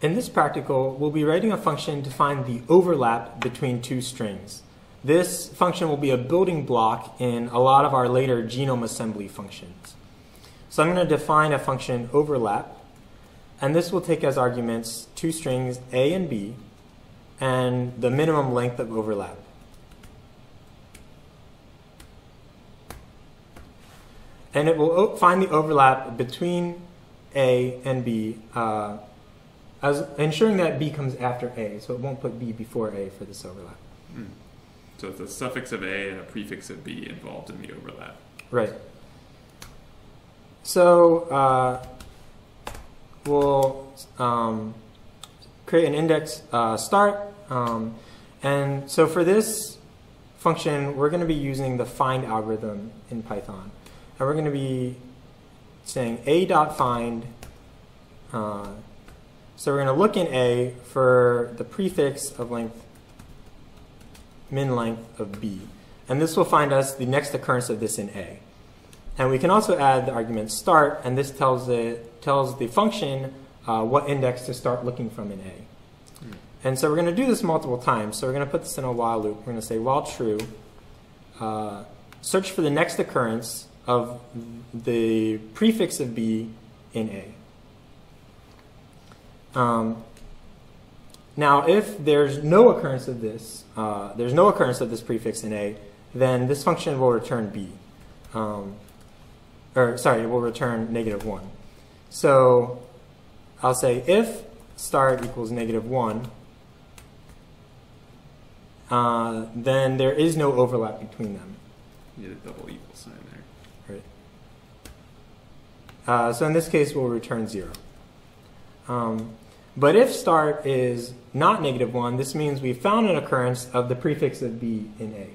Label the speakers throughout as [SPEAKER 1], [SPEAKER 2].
[SPEAKER 1] In this practical, we'll be writing a function to find the overlap between two strings. This function will be a building block in a lot of our later genome assembly functions. So I'm going to define a function overlap, and this will take as arguments two strings A and B and the minimum length of overlap. And it will find the overlap between A and B, as ensuring that B comes after A, so it won't put B before A for this overlap.
[SPEAKER 2] So it's a suffix of A and a prefix of B involved in the overlap.
[SPEAKER 1] Right. So we'll create an index start, and so for this function, we're going to be using the find algorithm in Python. And we're going to be saying a.find. So we're going to look in A for the prefix of length, min length of B. And this will find us the next occurrence of this in A. And we can also add the argument start, and this tells the function what index to start looking from in A. And so we're going to do this multiple times. So we're going to put this in a while loop. We're going to say while true, search for the next occurrence of the prefix of B in A. Now, if there's no occurrence of this, prefix in A, then this function will return B. It will return -1. So I'll say if start equals -1, then there is no overlap between them.
[SPEAKER 2] You need a double equal sign there.
[SPEAKER 1] Right. So in this case, we'll return 0. But if start is not -1, this means we found an occurrence of the prefix of B in A.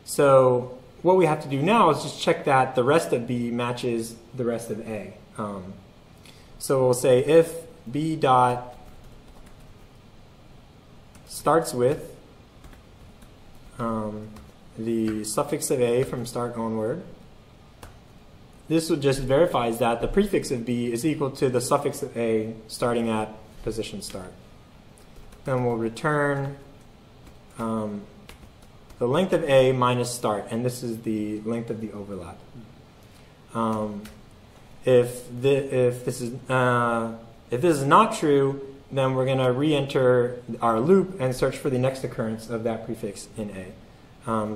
[SPEAKER 1] So what we have to do now is just check that the rest of B matches the rest of A. So we'll say if B dot starts with the suffix of A from start onward, this just verifies that the prefix of B is equal to the suffix of A starting at position start. Then we'll return the length of A minus start, and this is the length of the overlap. If this is not true, then we're going to re-enter our loop and search for the next occurrence of that prefix in A.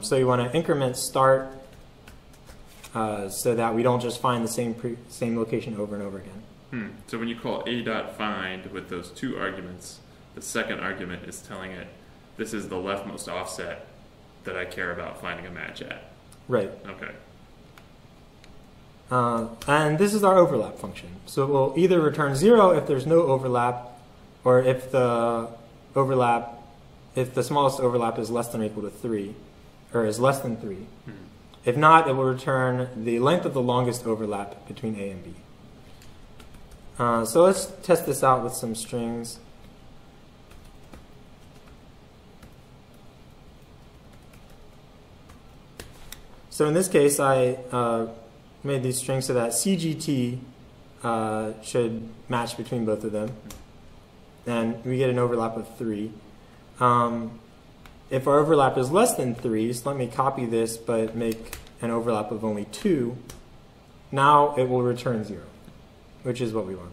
[SPEAKER 1] So you want to increment start so that we don't just find the same location over and over again.
[SPEAKER 2] So when you call a.find with those two arguments, the second argument is telling it this is the leftmost offset that I care about finding a match at.
[SPEAKER 1] Right.
[SPEAKER 2] Okay.
[SPEAKER 1] And this is our overlap function. So it will either return 0 if there's no overlap, or if the smallest overlap is less than or equal to 3, or is less than 3. If not, it will return the length of the longest overlap between A and B. So let's test this out with some strings. So in this case, I made these strings so that CGT should match between both of them. And we get an overlap of 3. If our overlap is less than 3, so let me copy this but make an overlap of only 2, now it will return 0, which is what we want.